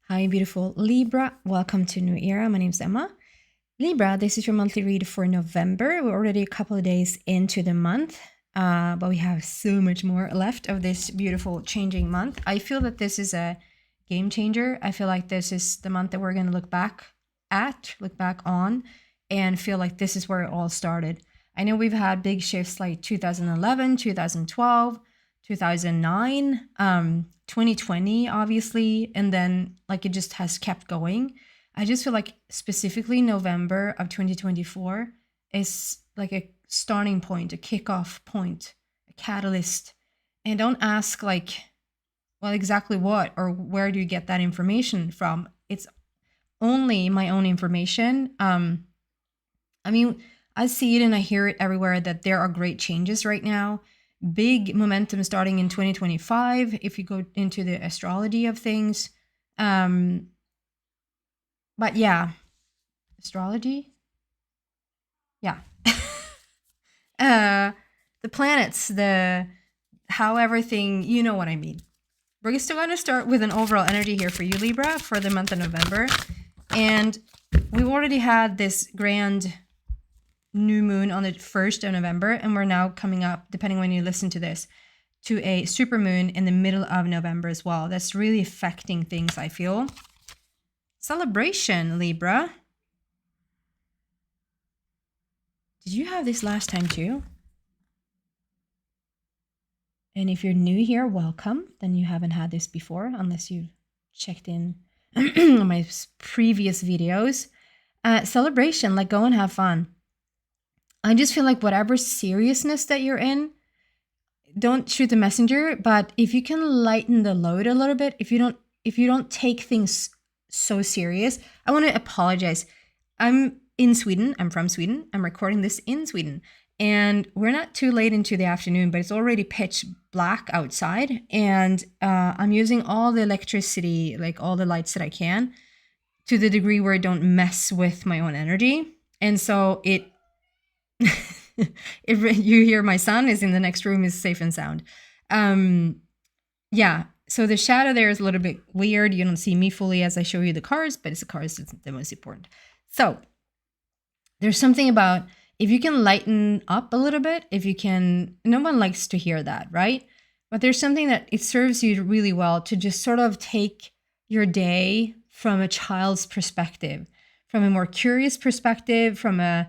Hi, beautiful Libra. Welcome to New Era. My name's Emma. Libra, this is your monthly read for November. We're already a couple of days into the month, but we have so much more left of this beautiful changing month. I feel that this is a game changer. I feel like this is the month that we're going to look back on, and feel like this is where it all started. I know we've had big shifts like 2011, 2012, 2009, 2020, obviously, and then like it just has kept going. I just feel like specifically November of 2024 is like a starting point, a kickoff point, a catalyst. And don't ask like, well, exactly what or where do you get that information from? It's only my own information. I mean, I see it and I hear it everywhere that there are great changes right now. Big momentum starting in 2025 if you go into the astrology of things. But yeah, astrology? Yeah. The planets, the how everything, you know what I mean. We're still going to start with an overall energy here for you, Libra, for the month of November. And we've already had this grand new moon on the 1st of November, and we're now coming up, depending when you listen to this, to a super moon in the middle of November as well. That's really affecting things, I feel. Celebration, Libra. Did you have this last time too? And if you're new here, welcome. Then you haven't had this before, unless you checked in on my previous videos. Celebration, like go and have fun. I just feel like whatever seriousness that you're in, don't shoot the messenger, but if you can lighten the load a little bit, if you don't take things so serious, I want to apologize. I'm in Sweden. I'm from Sweden. I'm recording this in Sweden. And we're not too late into the afternoon, but it's already pitch black outside. And I'm using all the electricity, like all the lights that I can, to the degree where I don't mess with my own energy. And so it if you hear my son is in the next room, is safe and sound. Yeah, so the shadow there is a little bit weird. You don't see me fully as I show you the cards, but it's the cards that's the most important. So there's something about if you can lighten up a little bit, if you can, no one likes to hear that, right? But there's something that it serves you really well to just sort of take your day from a child's perspective, from a more curious perspective, from a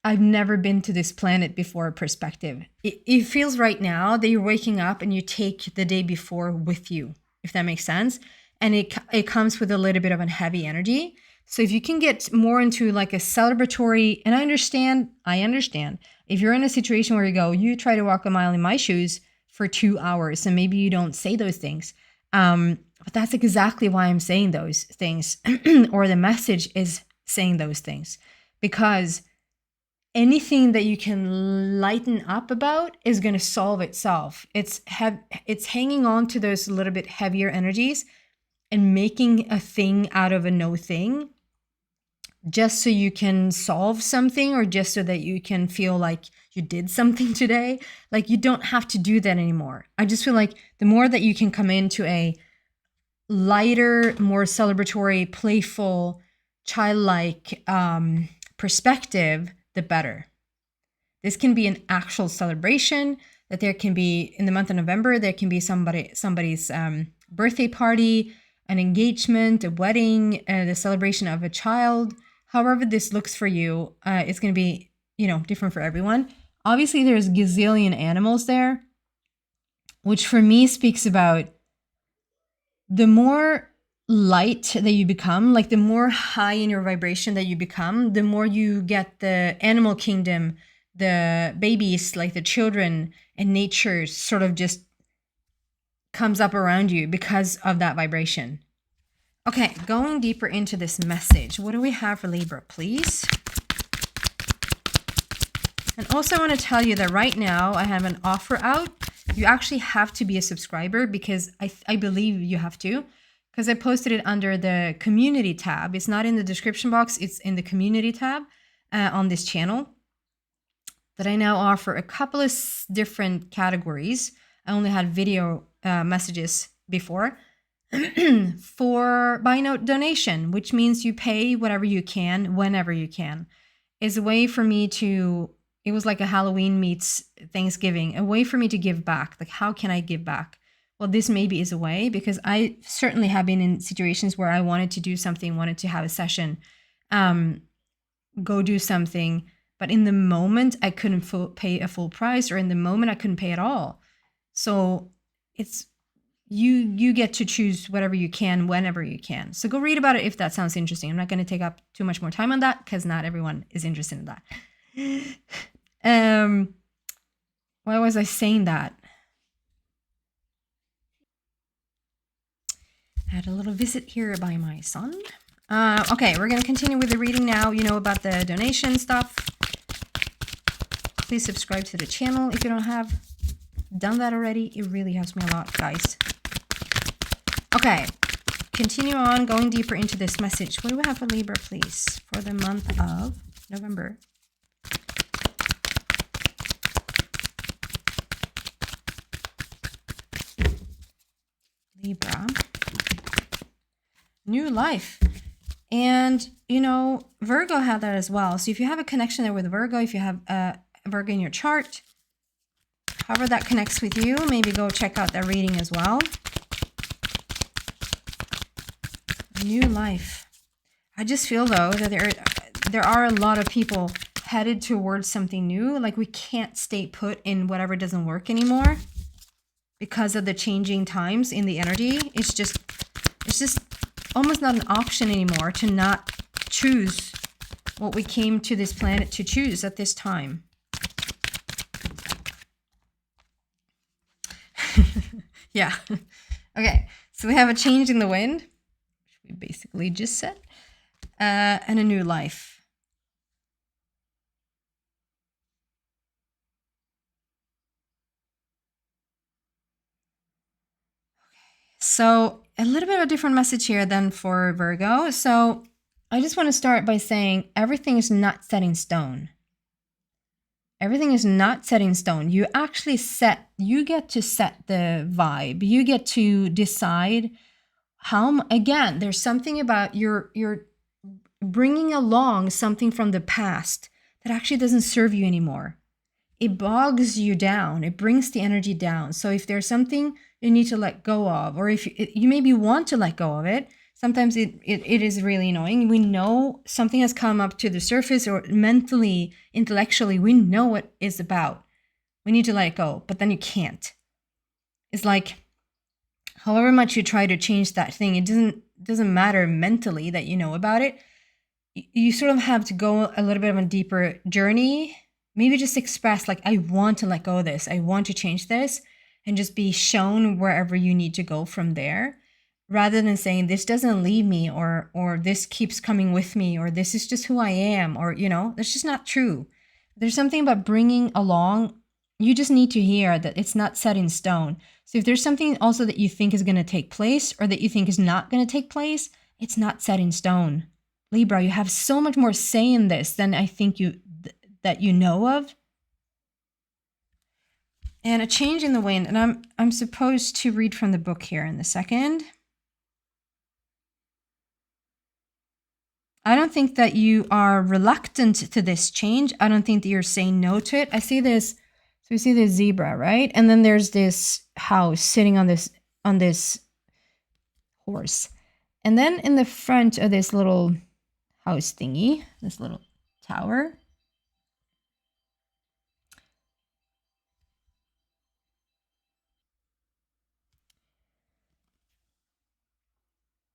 I've never been to this planet before perspective. It feels right now that you're waking up and you take the day before with you, if that makes sense. And it comes with a little bit of a heavy energy. So if you can get more into like a celebratory, and I understand, if you're in a situation where you try to walk a mile in my shoes for 2 hours, and maybe you don't say those things. But that's exactly why I'm saying those things, or the message is saying those things, because anything that you can lighten up about is going to solve itself. It's hanging on to those little bit heavier energies and making a thing out of a no thing, just so you can solve something, or just so that you can feel like you did something today. Like you don't have to do that anymore. I just feel like the more that you can come into a lighter, more celebratory, playful, childlike perspective, the better. This can be an actual celebration, that there can be, in the month of November, there can be somebody's birthday party, an engagement, a wedding, the celebration of a child. However this looks for you, it's going to be, different for everyone. Obviously, there's gazillion animals there, which for me speaks about the more light that you become, like the more high in your vibration that you become, the more you get the animal kingdom, the babies, like the children, and nature sort of just comes up around you because of that vibration. Okay, going deeper into this message, what do we have for Libra, please? And also I want to tell you that right now I have an offer out. You actually have to be a subscriber, because I believe you have to, because I posted it under the community tab. It's not in the description box, it's in the community tab on this channel, that I now offer a couple of different categories. I only had video messages before. for buy note donation, which means you pay whatever you can, whenever you can, is a way for me to, it was like a Halloween meets Thanksgiving, a way for me to give back. Like, how can I give back? Well, this maybe is a way, because I certainly have been in situations where I wanted to do something, wanted to have a session, go do something, but in the moment I couldn't pay a full price, or in the moment I couldn't pay at all. So it's, you get to choose whatever you can, whenever you can. So go read about it if that sounds interesting. I'm not going to take up too much more time on that, because not everyone is interested in that. Why was I saying that? I had a little visit here by my son. Okay, we're going to continue with the reading now. You know about the donation stuff. Please subscribe to the channel if you don't have done that already. It really helps me a lot, guys. Okay, continue on, going deeper into this message. What do we have for Libra, please, for the month of November? Libra. New life. And, you know, Virgo had that as well. So if you have a connection there with Virgo, if you have a Virgo in your chart, however that connects with you, maybe go check out that reading as well. New life. I just feel, though, that there are a lot of people headed towards something new. Like, we can't stay put in whatever doesn't work anymore because of the changing times in the energy. It's just almost not an option anymore to not choose what we came to this planet to choose at this time. Yeah. Okay, so we have a change in the wind, which we basically just said, and a new life. So a little bit of a different message here than for Virgo. So I just want to start by saying everything is not set in stone. Everything is not set in stone. You actually you get to set the vibe. You get to decide how, again, there's something about you're bringing along something from the past that actually doesn't serve you anymore. It bogs you down. It brings the energy down. So if there's something you need to let go of, or if you maybe want to let go of it, sometimes it is really annoying. We know something has come up to the surface, or mentally, intellectually, we know what it's about. We need to let it go, but then you can't. It's like, however much you try to change that thing, it doesn't matter mentally that you know about it. You sort of have to go a little bit of a deeper journey. Maybe just express, like, I want to let go of this. I want to change this, and just be shown wherever you need to go from there, rather than saying this doesn't leave me, or this keeps coming with me, or this is just who I am, or, you know, that's just not true. There's something about bringing along, you just need to hear that it's not set in stone. So if there's something also that you think is going to take place, or that you think is not going to take place, it's not set in stone. Libra, you have so much more say in this than I think that you know of. And a change in the wind, and I'm supposed to read from the book here in a second. I don't think that you are reluctant to this change. I don't think that you're saying no to it. I see this, so we see this zebra, right? And then there's this house sitting on this horse. And then in the front of this little house thingy, this little tower,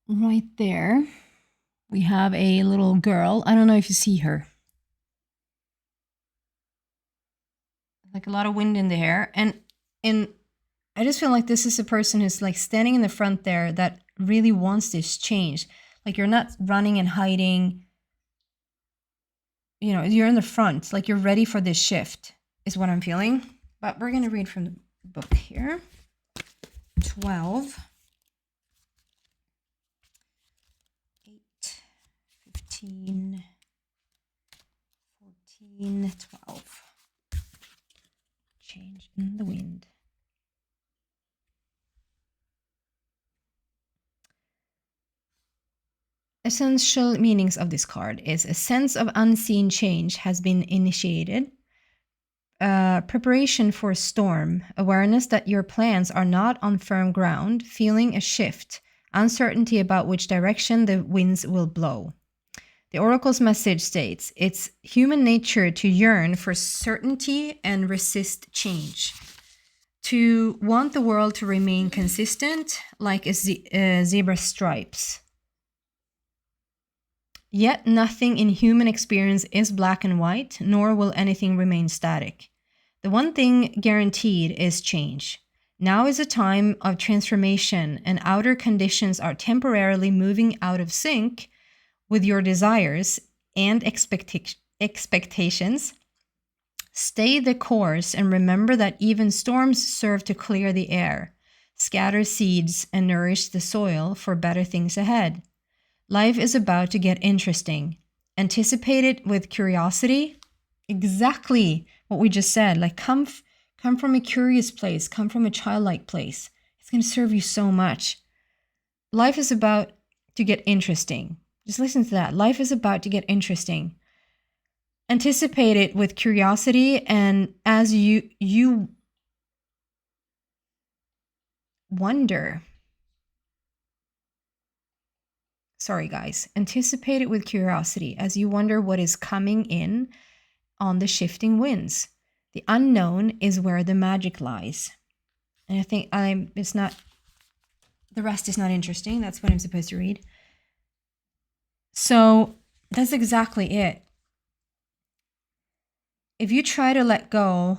right there, we have a little girl. I don't know if you see her. Like a lot of wind in the hair. And I just feel like this is a person who's like standing in the front there that really wants this change. Like, you're not running and hiding. You know, you're in the front. Like, you're ready for this shift is what I'm feeling. But we're going to read from the book here. 12. 8, 15, 14, 12. Change in the wind. essential meanings of this card is a sense of unseen change has been initiated. Preparation for a storm, awareness that your plans are not on firm ground, feeling a shift, uncertainty about which direction the winds will blow. The oracle's message states, it's human nature to yearn for certainty and resist change, to want the world to remain consistent like a zebra stripes. Yet nothing in human experience is black and white, nor will anything remain static. The one thing guaranteed is change. Now is a time of transformation, and outer conditions are temporarily moving out of sync with your desires and expectations. Stay the course and remember that even storms serve to clear the air, scatter seeds, and nourish the soil for better things ahead. Life is about to get interesting. Anticipate it with curiosity. Exactly what we just said. Like come from a curious place. Come from a childlike place. It's going to serve you so much. Life is about to get interesting. Just listen to that. Life is about to get interesting. Anticipate it with curiosity, and as you wonder. Sorry, guys. Anticipate it with curiosity as you wonder what is coming in on the shifting winds. The unknown is where the magic lies. And I think it's not, the rest is not interesting. That's what I'm supposed to read. So that's exactly it. If you try to let go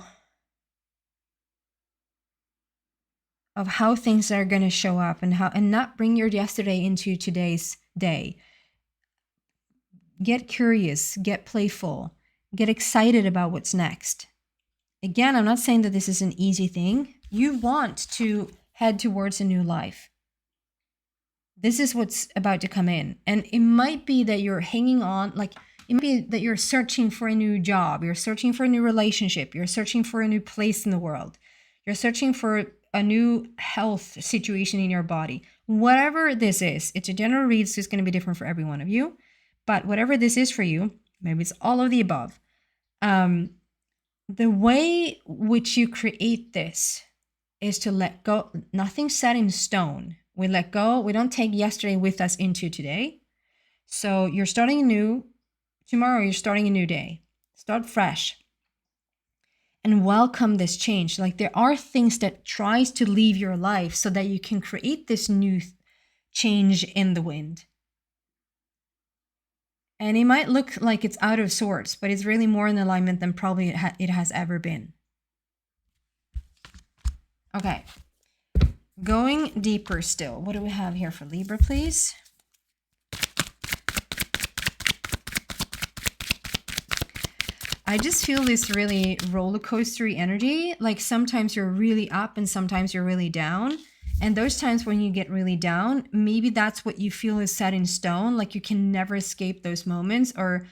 of how things are going to show up and not bring your yesterday into today's day, get curious, get playful, get excited about what's next. Again, I'm not saying that this is an easy thing. You want to head towards a new life. This is what's about to come in. And it might be that you're hanging on, like it might be that you're searching for a new job, you're searching for a new relationship, you're searching for a new place in the world, you're searching for a new health situation in your body. Whatever this is, it's a general read, so it's going to be different for every one of you. But whatever this is for you, maybe it's all of the above. The way which you create this is to let go. Nothing's set in stone. We let go. We don't take yesterday with us into today. So you're starting anew. Tomorrow, you're starting a new day. Start fresh. And welcome this change. Like there are things that tries to leave your life so that you can create this new change in the wind. And it might look like it's out of sorts, but it's really more in alignment than probably it has ever been. Okay. Going deeper still. What do we have here for Libra, please? I just feel this really roller coastery energy. Like sometimes you're really up and sometimes you're really down. And those times when you get really down, maybe that's what you feel is set in stone. Like you can never escape those moments, or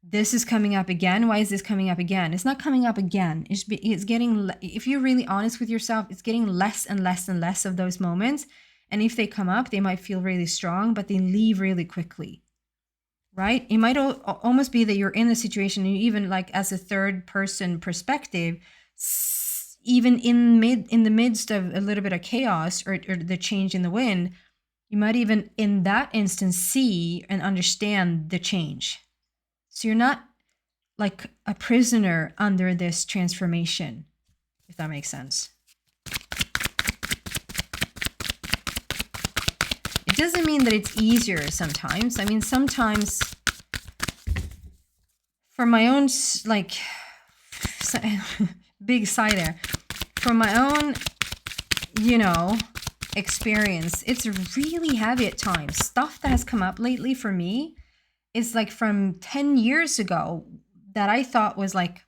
this is coming up again. Why is this coming up again? It's not coming up again. It's getting, if you're really honest with yourself, it's getting less and less and less of those moments. And if they come up, they might feel really strong, but they leave really quickly. Right? It might almost be that you're in a situation, and even like as a third person perspective, even in the midst of a little bit of chaos or the change in the wind, you might even in that instance see and understand the change. So you're not like a prisoner under this transformation, if that makes sense. It doesn't mean that it's easier sometimes. I mean, sometimes for my own, like, big sigh there. For my own, experience, it's really heavy at times. Stuff that has come up lately for me is like from 10 years ago that I thought was like,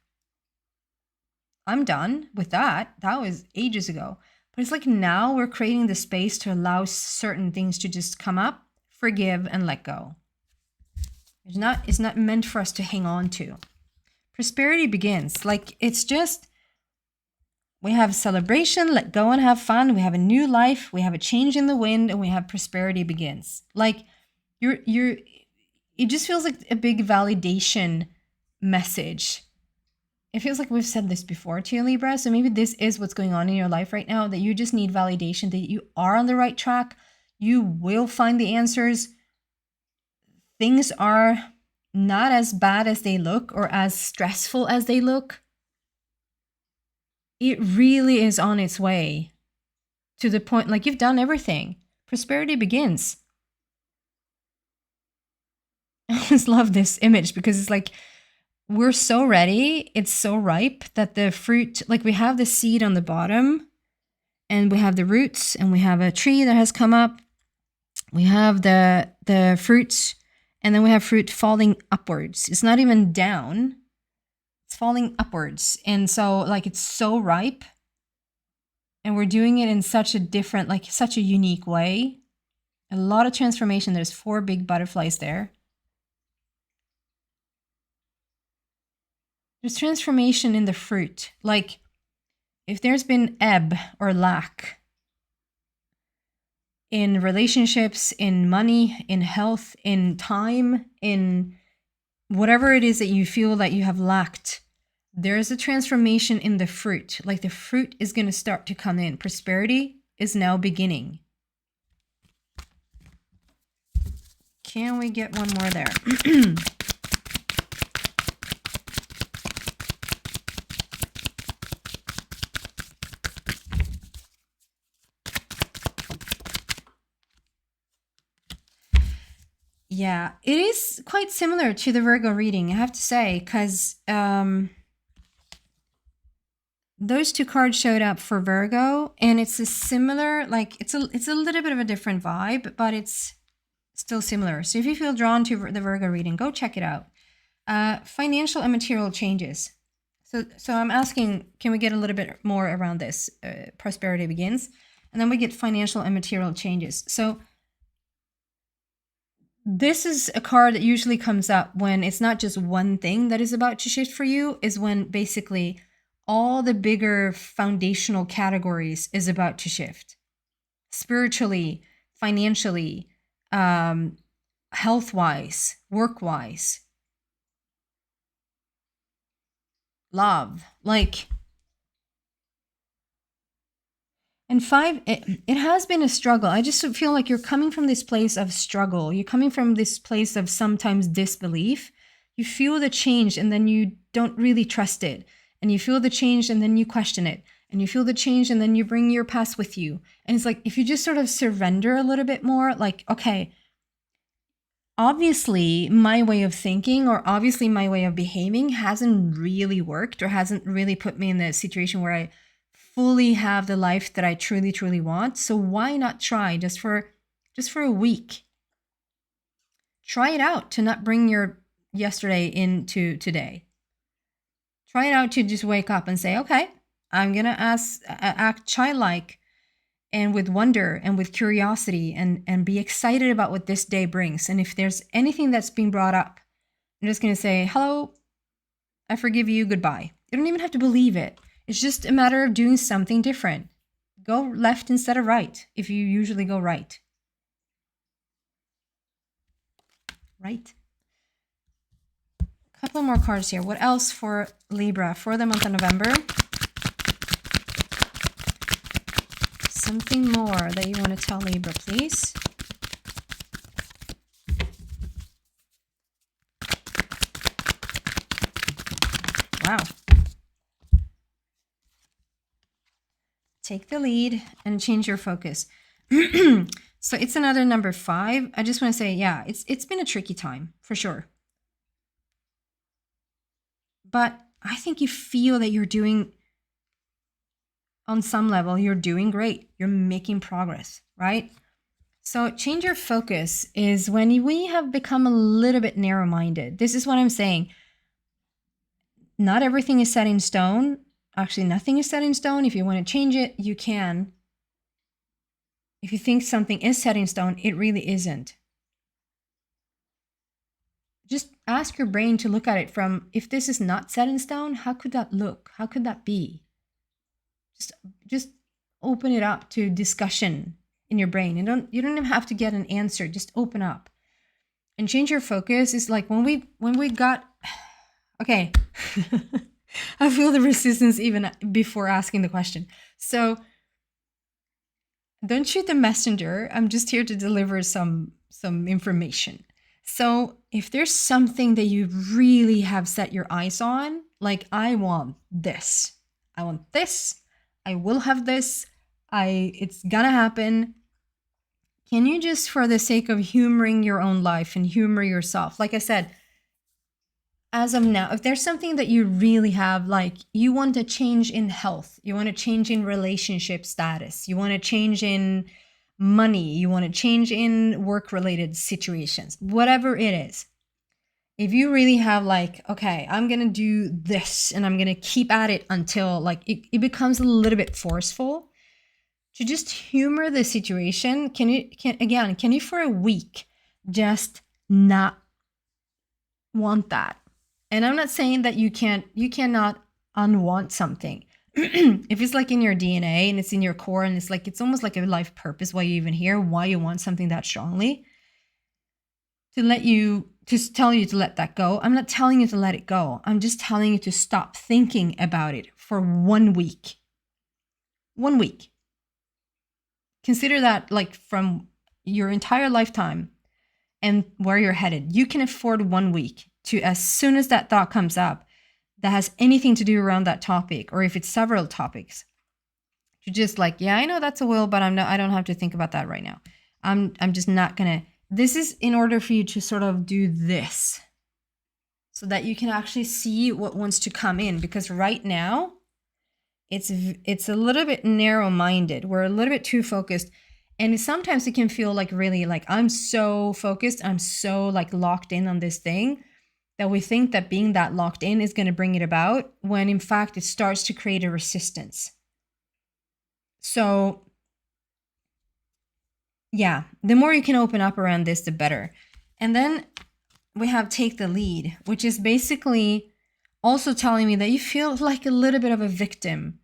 I'm done with that. That was ages ago. But it's like now we're creating the space to allow certain things to just come up, forgive, and let go. It's not meant for us to hang on to. Prosperity begins. Like it's just, we have celebration, let go and have fun. We have a new life. We have a change in the wind, and we have prosperity begins. Like you're it just feels like a big validation message. It feels like we've said this before to you, Libra. So maybe this is what's going on in your life right now, that you just need validation that you are on the right track. You will find the answers. Things are not as bad as they look or as stressful as they look. It really is on its way to the point, like, you've done everything. Prosperity begins. I just love this image because it's like, we're so ready, it's so ripe that the fruit, like, we have the seed on the bottom and we have the roots and we have a tree that has come up. We have the fruits, and then we have fruit falling upwards. It's not even down, it's falling upwards. And so, like, it's so ripe, and we're doing it in such a different, like, such a unique way. A lot of transformation. There's 4 big butterflies there. There's transformation in the fruit. Like, if there's been ebb or lack in relationships, in money, in health, in time, in whatever it is that you feel that you have lacked, there's a transformation in the fruit. Like, the fruit is going to start to come in. Prosperity is now beginning. Can we get one more there? Yeah, it is quite similar to the Virgo reading, I have to say, because those 2 cards showed up for Virgo, and it's a similar, like, it's a little bit of a different vibe, but it's still similar. So if you feel drawn to the Virgo reading, go check it out. Financial and material changes. So I'm asking, can we get a little bit more around this? Prosperity begins, and then we get financial and material changes. So this is a card that usually comes up when it's not just one thing that is about to shift for you, is when basically all the bigger foundational categories is about to shift. Spiritually, financially, health-wise, work-wise, love, like. And 5, it has been a struggle. I just feel like you're coming from this place of struggle. You're coming from this place of sometimes disbelief. You feel the change and then you don't really trust it. And you feel the change and then you question it. And you feel the change and then you bring your past with you. And it's like, if you just sort of surrender a little bit more, like, okay, obviously my way of thinking or obviously my way of behaving hasn't really worked or hasn't really put me in the situation where I fully have the life that I truly, truly want. So why not try just for a week? Try it out to not bring your yesterday into today. Try it out to just wake up and say, okay, I'm going to act childlike and with wonder and with curiosity and be excited about what this day brings. And if there's anything that's being brought up, I'm just going to say, hello, I forgive you, goodbye. You don't even have to believe it. It's just a matter of doing something different. Go left instead of right if you usually go right. Right? A couple more cards here. What else for Libra for the month of November? Something more that you want to tell Libra, please. Wow. Take the lead and change your focus. So it's another number 5. I just want to say, yeah, it's been a tricky time for sure. But I think you feel that you're doing, on some level, you're doing great. You're making progress, right? So change your focus is when we have become a little bit narrow-minded. This is what I'm saying. Not everything is set in stone. Actually, nothing is set in stone. If you want to change it, you can. If you think something is set in stone, it really isn't. Just ask your brain to look at it from, if this is not set in stone, how could that look? How could that be? Just open it up to discussion in your brain. You don't even have to get an answer. Just open up. and change your focus is like when we got, okay. I feel the resistance even before asking the question. So don't shoot the messenger. I'm just here to deliver some information. So if there's something that you really have set your eyes on, like I want this, I will have this, it's gonna happen. Can you just, for the sake of humoring your own life and humor yourself, like I said, as of now, if there's something that you really have, like you want to change in health, you want to change in relationship status, you want to change in money, you want to change in work-related situations, whatever it is, if you really have like, okay, I'm going to do this and I'm going to keep at it until like it becomes a little bit forceful, to just humor the situation, can you for a week just not want that? And I'm not saying that you cannot unwant something. If it's like in your DNA and it's in your core and it's like, it's almost like a life purpose why you even here, why you want something that strongly, to tell you to let that go. I'm not telling you to let it go. I'm just telling you to stop thinking about it for 1 week. 1 week. Consider that like from your entire lifetime and where you're headed. You can afford 1 week to, as soon as that thought comes up that has anything to do around that topic, or if it's several topics, to just like, yeah, I know that's a will, but I don't have to think about that right now. I'm just not gonna. This is in order for you to sort of do this so that you can actually see what wants to come in, because right now it's a little bit narrow-minded. We're a little bit too focused. And sometimes it can feel like really like I'm so focused, I'm so like locked in on this thing, that we think that being that locked in is going to bring it about, when in fact it starts to create a resistance. So yeah, the more you can open up around this, the better. And then we have take the lead, which is basically also telling me that you feel like a little bit of a victim.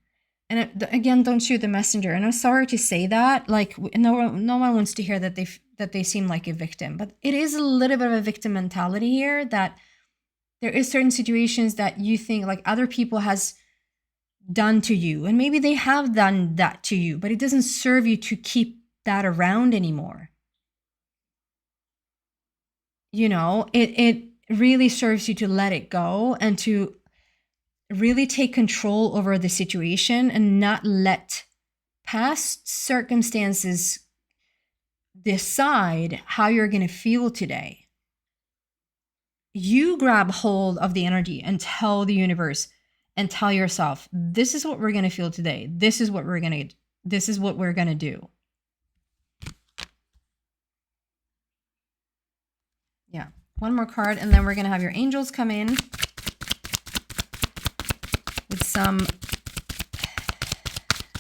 And again, don't shoot the messenger. And I'm sorry to say that, like no one wants to hear that they seem like a victim, but it is a little bit of a victim mentality here, that there is certain situations that you think like other people has done to you, and maybe they have done that to you, but it doesn't serve you to keep that around anymore. You know, it really serves you to let it go and to really take control over the situation and not let past circumstances decide how you're going to feel today. You grab hold of the energy and tell the universe and tell yourself, this is what we're going to feel today. This is what we're going to do. Yeah. One more card, and then we're going to have your angels come in with some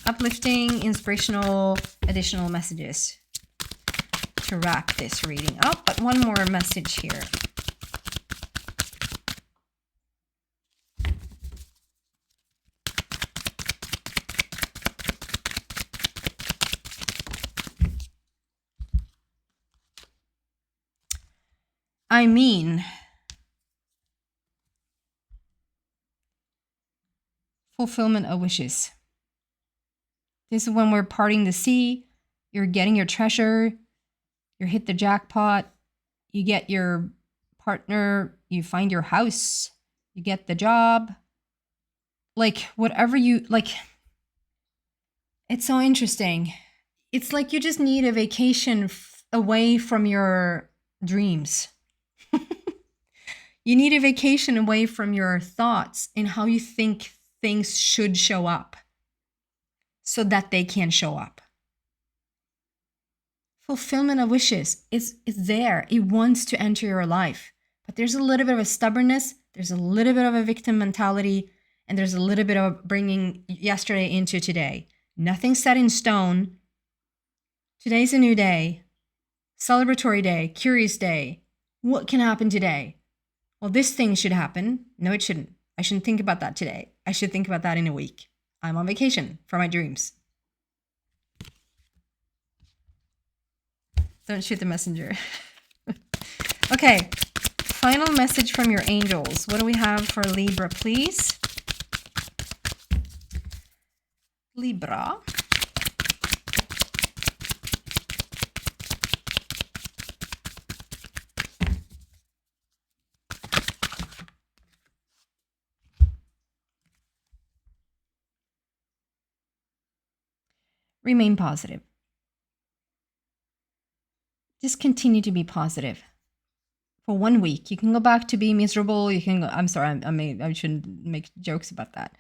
uplifting, inspirational, additional messages to wrap this reading up. But one more message here. I mean, fulfillment of wishes. This is when we're parting the sea, you're getting your treasure, you hit the jackpot, you get your partner, you find your house, you get the job. Like whatever you like, it's so interesting. It's like you just need a vacation away from your dreams. You need a vacation away from your thoughts and how you think things should show up so that they can show up. Fulfillment of wishes is there. It wants to enter your life. But there's a little bit of a stubbornness. There's a little bit of a victim mentality. And there's a little bit of bringing yesterday into today. Nothing set in stone. Today's a new day. Celebratory day. Curious day. What can happen today? Well, this thing should happen. No, it shouldn't. I shouldn't think about that today. I should think about that in a week. I'm on vacation for my dreams. Don't shoot the messenger. Okay, final message from your angels. What do we have for Libra, please? Libra. Remain positive. Just continue to be positive. For 1 week, you can go back to being miserable. You can go, I'm sorry, I shouldn't make jokes about that,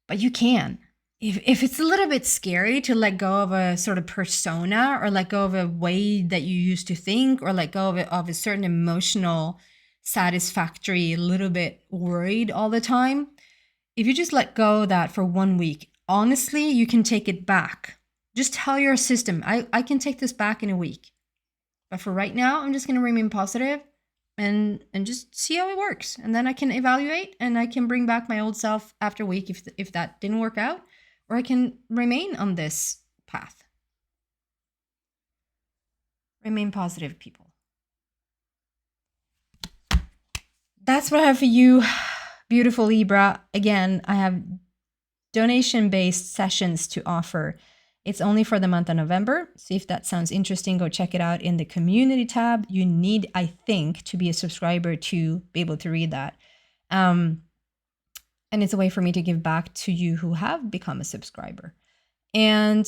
but you can. If it's a little bit scary to let go of a sort of persona, or let go of a way that you used to think, or let go of a certain emotional satisfactory, a little bit worried all the time, if you just let go of that for 1 week, honestly, you can take it back. Just tell your system, I can take this back in a week. But for right now, I'm just going to remain positive and just see how it works. And then I can evaluate, and I can bring back my old self after a week if that didn't work out, or I can remain on this path. Remain positive, people. That's what I have for you, beautiful Libra. Again, I have donation-based sessions to offer. It's only for the month of November. See if that sounds interesting. Go check it out in the community tab. You need, I think, to be a subscriber to be able to read that. And it's a way for me to give back to you who have become a subscriber. And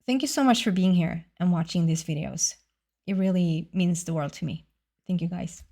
thank you so much for being here and watching these videos. It really means the world to me. Thank you, guys.